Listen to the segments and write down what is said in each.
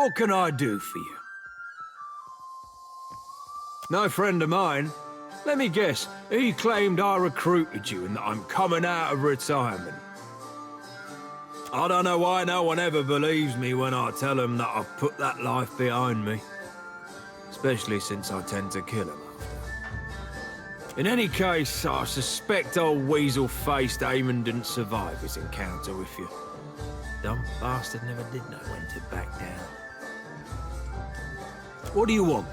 What can I do for you? No friend of mine? Let me guess, he claimed I recruited you and that I'm coming out of retirement. I don't know why no one ever believes me when I tell them that I've put that life behind me. Especially since I tend to kill them after. In any case, I suspect old weasel-faced Eamon didn't survive his encounter with you. Dumb bastard never did know when to back down. What do you want?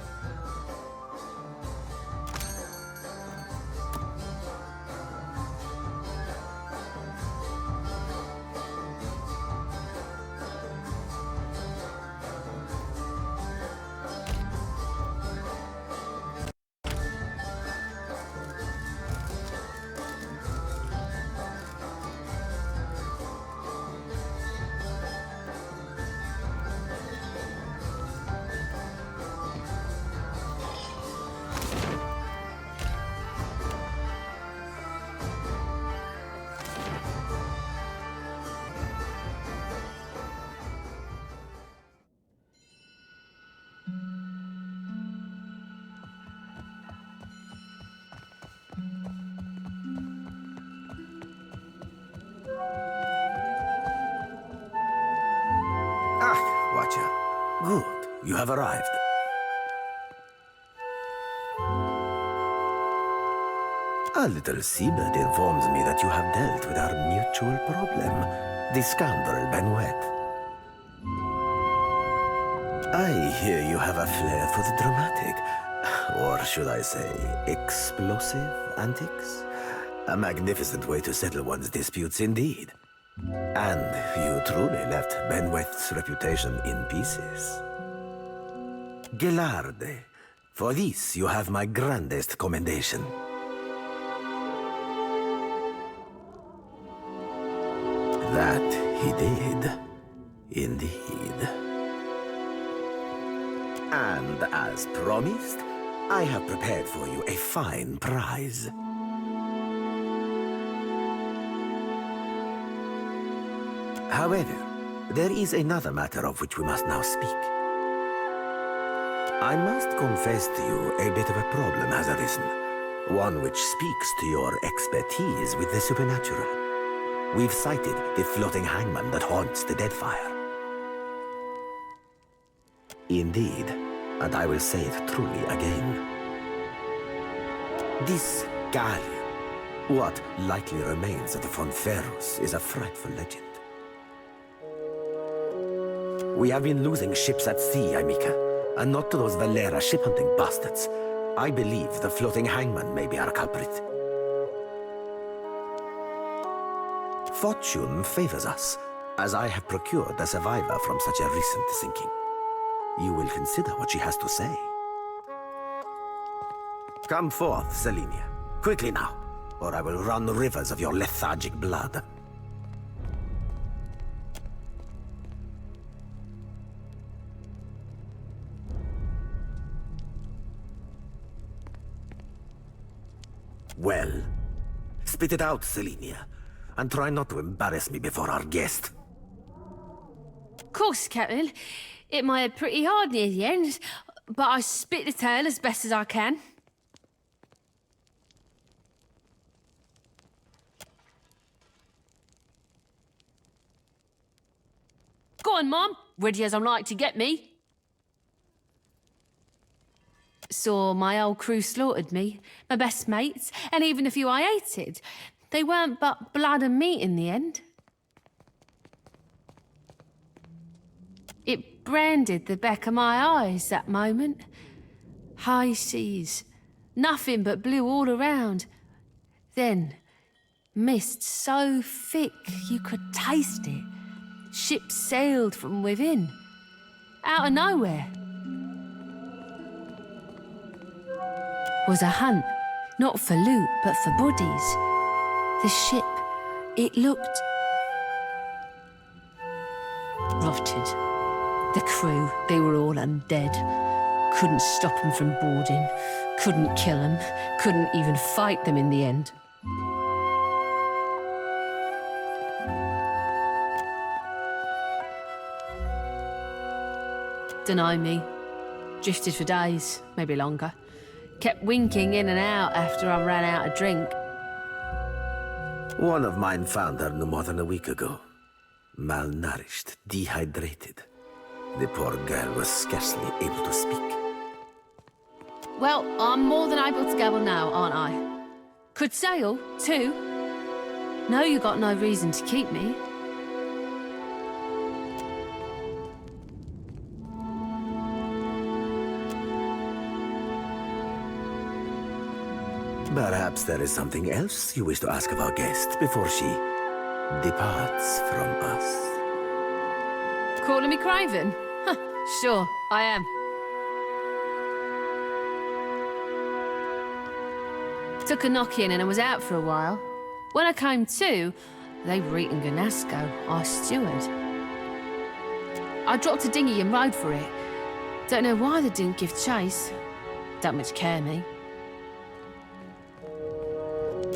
Watcher. Good. You have arrived. A little seabird informs me that you have dealt with our mutual problem, the scoundrel Benwet. I hear you have a flair for the dramatic, or should I say, explosive antics? A magnificent way to settle one's disputes indeed. And you truly left Benweth's reputation in pieces. Gelarde, for this you have my grandest commendation. That he did, indeed. And as promised, I have prepared for you a fine prize. However, there is another matter of which we must now speak. I must confess to you a bit of a problem has arisen, one which speaks to your expertise with the supernatural. We've sighted the floating hangman that haunts the Deadfire. Indeed, and I will say it truly again. This galleon, what likely remains of the Fonferros, is a frightful legend. We have been losing ships at sea, Amica, and not to those Valera ship-hunting bastards. I believe the floating hangman may be our culprit. Fortune favors us, as I have procured a survivor from such a recent sinking. You will consider what she has to say. Come forth, Selenia. Quickly now, or I will run rivers of your lethargic blood. Well, spit it out, Selenia, and try not to embarrass me before our guest. Of course, Captain. It might have pretty hard near the end, but I spit the tale as best as I can. Go on, Mom. Ready as I'm like to get me. Saw my old crew slaughtered me, my best mates, and even a few I hated. They weren't but blood and meat in the end. It branded the back of my eyes, that moment. High seas, nothing but blue all around. Then, mist so thick you could taste it. Ships sailed from within, out of nowhere. Was a hunt, not for loot, but for bodies. The ship, it looked rotted. The crew, they were all undead. Couldn't stop them from boarding, couldn't kill them, couldn't even fight them in the end. Dunno me. Drifted for days, maybe longer. Kept winking in and out after I ran out of drink. One of mine found her no more than a week ago. Malnourished, dehydrated. The poor girl was scarcely able to speak. Well, I'm more than able to gabble now, aren't I? Could sail, too. No, you got no reason to keep me. Perhaps there is something else you wish to ask of our guest before she departs from us. Calling me craven? Huh, sure, I am. Took a knock-in and I was out for a while. When I came to, they were eating Ganasco, our steward. I dropped a dinghy and rode for it. Don't know why they didn't give chase. Don't much care, me.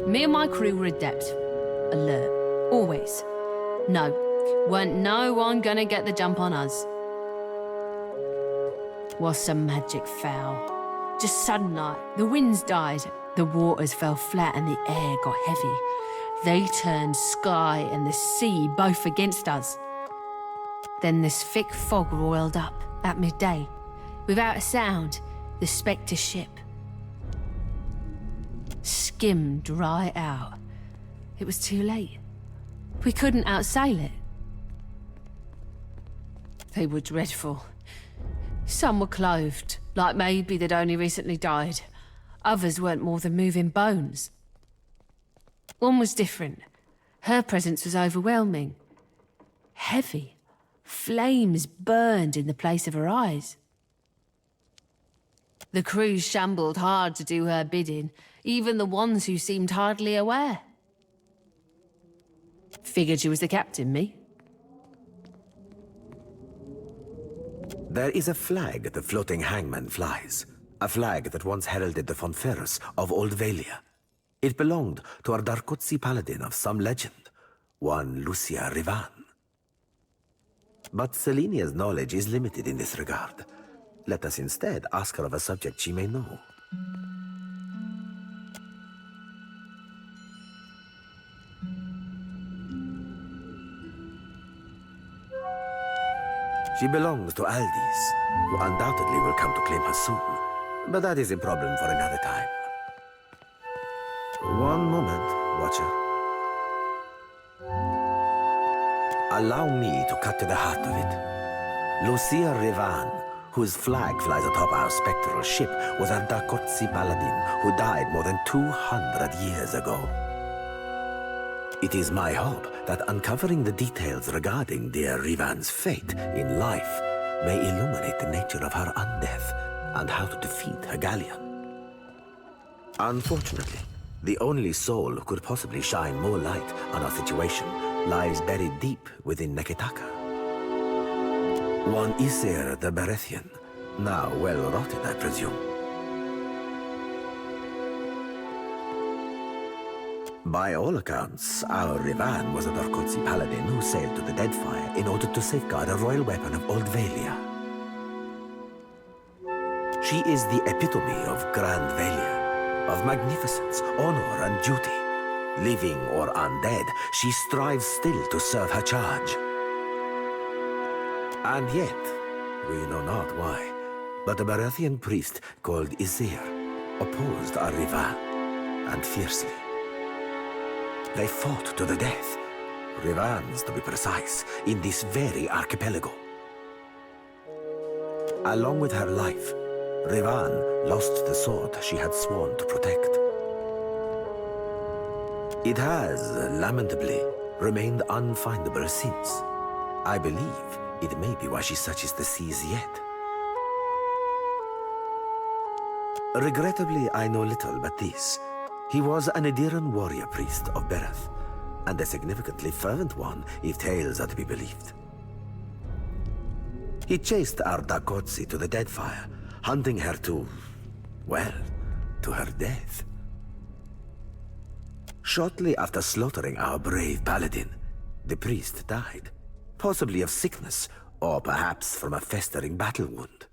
Me and my crew were adept. Alert. Always. No. Weren't no one gonna get the jump on us. Was some magic foul. Just sudden like, the winds died, the waters fell flat and the air got heavy. They turned sky and the sea both against us. Then this thick fog roiled up at midday. Without a sound, the Spectre ship skimmed right out. It was too late. We couldn't outsail it. They were dreadful. Some were clothed, like maybe they'd only recently died. Others weren't more than moving bones. One was different. Her presence was overwhelming. Heavy. Flames burned in the place of her eyes. The crew shambled hard to do her bidding, even the ones who seemed hardly aware. Figured she was the captain, me. There is a flag the floating hangman flies. A flag that once heralded the Fonferus of Old Valia. It belonged to a Dvouoký paladin of some legend, one Lucia Rivan. But Selenia's knowledge is limited in this regard. Let us instead ask her of a subject she may know. She belongs to Aeldys, who undoubtedly will come to claim her soon. But that is a problem for another time. One moment, Watcher. Allow me to cut to the heart of it. Lucia Rivan, whose flag flies atop our spectral ship, was a Dvouoký paladin who died more than 200 years ago. It is my hope that uncovering the details regarding dear Rivan's fate in life may illuminate the nature of her undeath and how to defeat her galleon. Unfortunately, the only soul who could possibly shine more light on our situation lies buried deep within Neketaka. One Isir the Berethian, now well rotted, I presume. By all accounts, our Rivan was a Dvouoký paladin who sailed to the Deadfire in order to safeguard a royal weapon of Old Valia. She is the epitome of Grand Valia, of magnificence, honor, and duty. Living or undead, she strives still to serve her charge. And yet, we know not why, but a Berethian priest called Isir opposed our Rivan, and fiercely. They fought to the death, Rivans to be precise, in this very archipelago. Along with her life, Rivan lost the sword she had sworn to protect. It has, lamentably, remained unfindable since. I believe it may be why she searches the seas yet. Regrettably, I know little but this. He was an Ediran warrior priest of Bereth, and a significantly fervent one if tales are to be believed. He chased our Dvouoký to the Deadfire, hunting her to, well, to her death. Shortly after slaughtering our brave paladin, the priest died, possibly of sickness Or perhaps from a festering battle wound.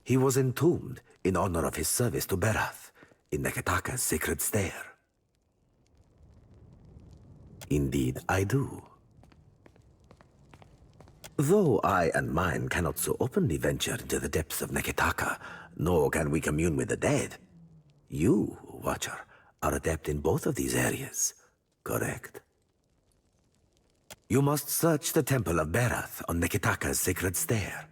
He was entombed in honor of his service to Berath in Neketaka's sacred stair. Indeed, I do. Though I and mine cannot so openly venture into the depths of Neketaka, nor can we commune with the dead, you, Watcher, are adept in both of these areas, correct? You must search the Temple of Berath on Neketaka's sacred stair.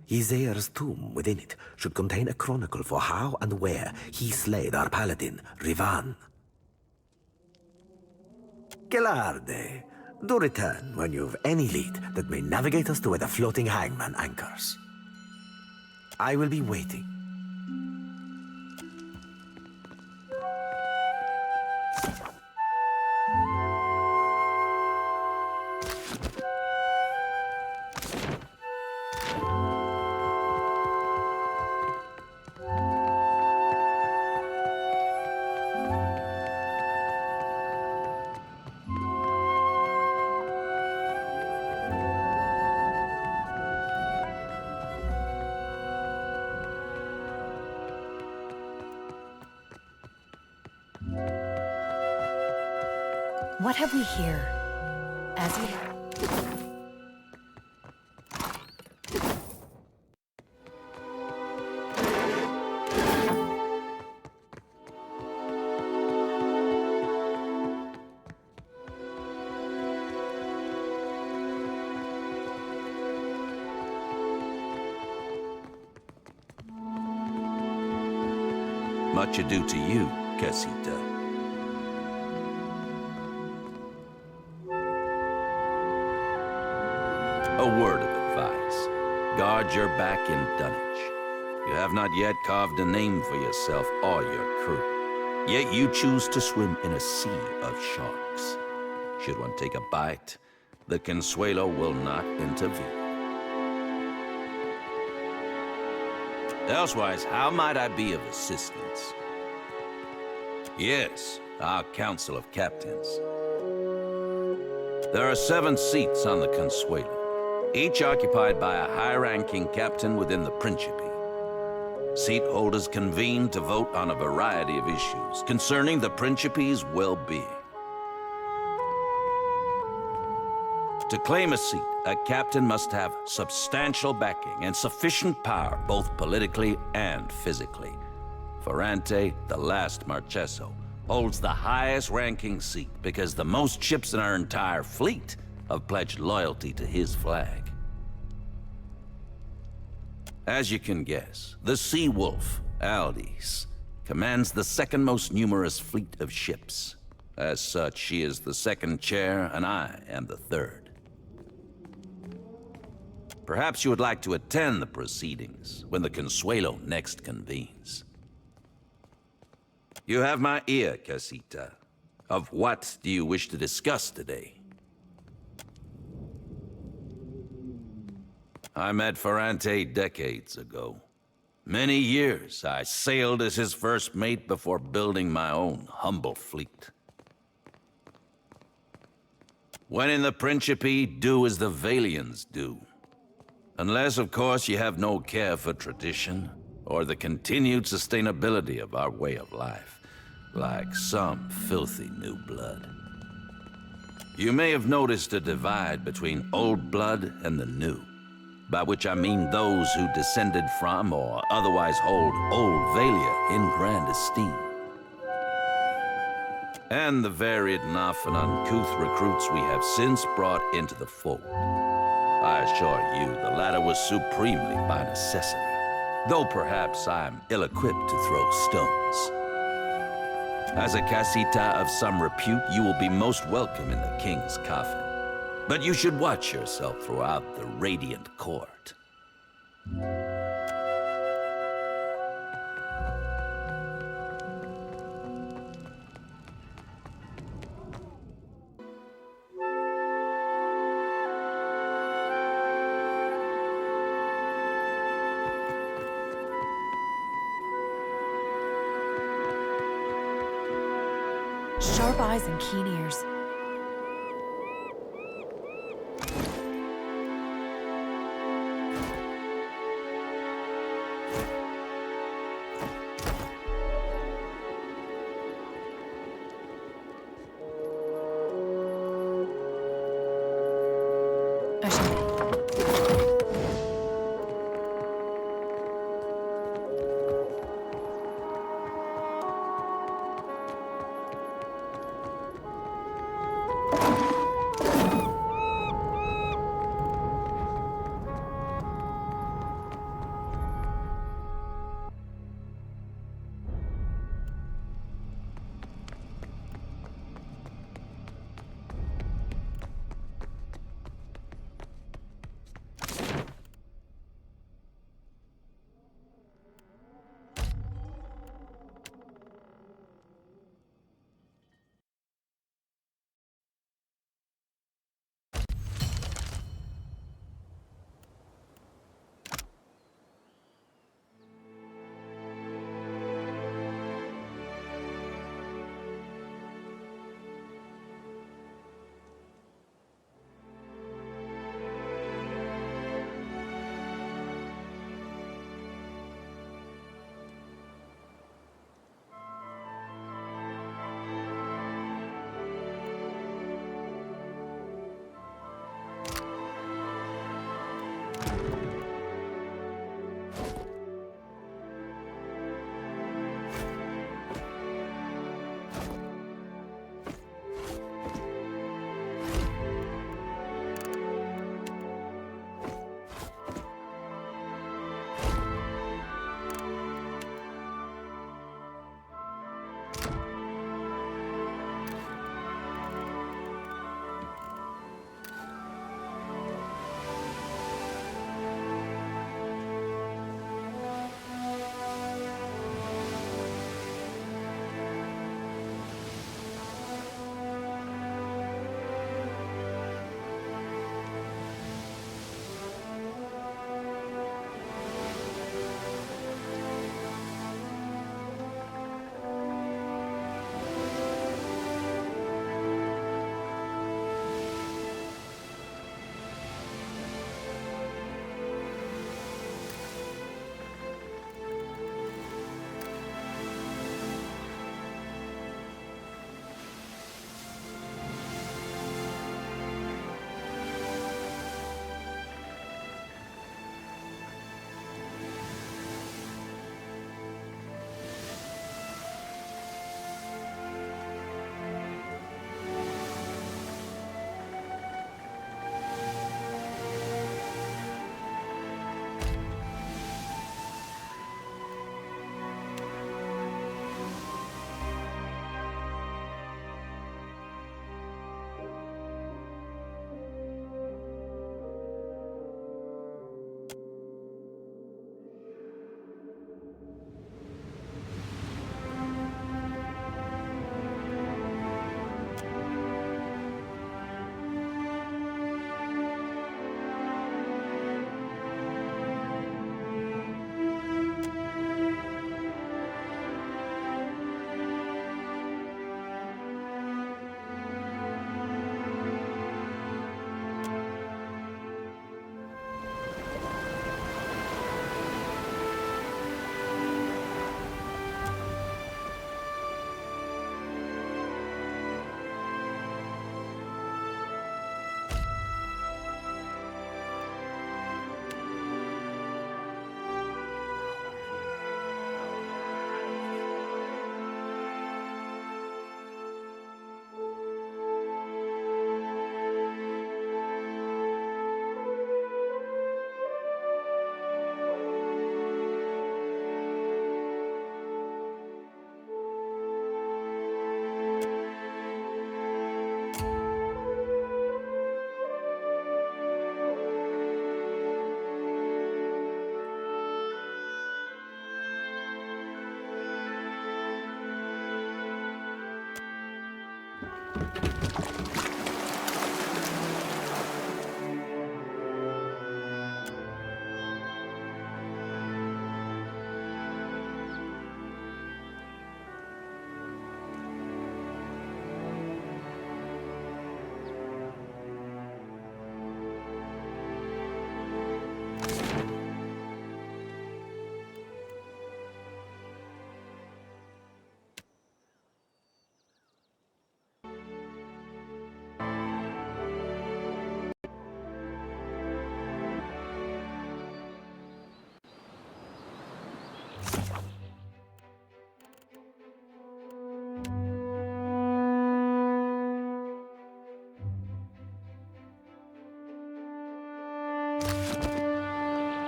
Ysaiah's tomb within it should contain a chronicle for how and where he slayed our paladin, Rivan. Gelarde, do return when you've any lead that may navigate us to where the floating hangman anchors. I will be waiting. What have we here? As we... Much ado to you, Casita. A word of advice. Guard your back in Dunnage. You have not yet carved a name for yourself or your crew. Yet you choose to swim in a sea of sharks. Should one take a bite, the Consuelo will not intervene. Elsewise, how might I be of assistance? Yes, our Council of Captains. There are 7 seats on the Consuelo, each occupied by a high-ranking captain within the Principe. Seat holders convene to vote on a variety of issues concerning the Principe's well-being. To claim a seat, a captain must have substantial backing and sufficient power, both politically and physically. Furrante, the last Marcheso, holds the highest-ranking seat because the most ships in our entire fleet have pledged loyalty to his flag. As you can guess, the Sea Wolf, Aeldys, commands the second most numerous fleet of ships. As such, she is the second chair, and I am the third. Perhaps you would like to attend the proceedings when the Consuelo next convenes. You have my ear, Casita. Of what do you wish to discuss today? I met Furrante decades ago. Many years I sailed as his first mate before building my own humble fleet. When in the Principe, do as the Valians do. Unless, of course, you have no care for tradition or the continued sustainability of our way of life, like some filthy new blood. You may have noticed a divide between old blood and the new, by which I mean those who descended from or otherwise hold old Valia in grand esteem, and the varied and often uncouth recruits we have since brought into the fold. I assure you, the latter was supremely by necessity, though perhaps I'm ill-equipped to throw stones. As a casita of some repute, you will be most welcome in the king's coffin. But you should watch yourself throughout the radiant court. Sharp eyes and keen ears.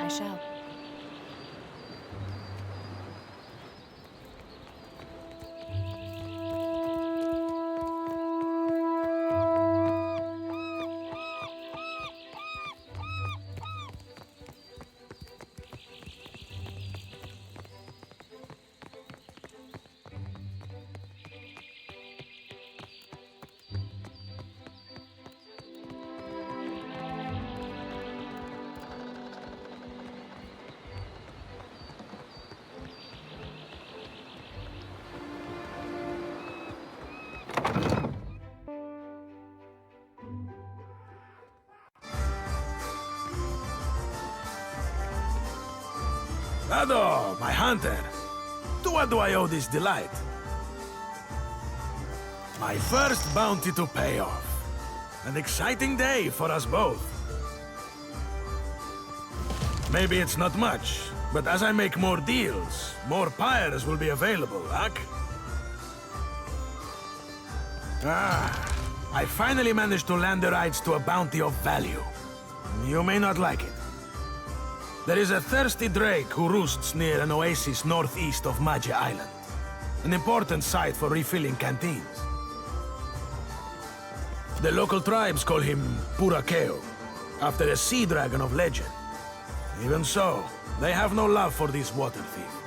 I shall. Ado, my hunter! To what do I owe this delight? My first bounty to pay off. An exciting day for us both. Maybe it's not much, but as I make more deals, more pyres will be available, Ak? I finally managed to land the rights to a bounty of value. You may not like it. There is a thirsty drake who roosts near an oasis northeast of Magia Island. an important site for refilling canteens. The local tribes call him Pūrākau, after a sea dragon of legend. Even so, they have no love for this water thief.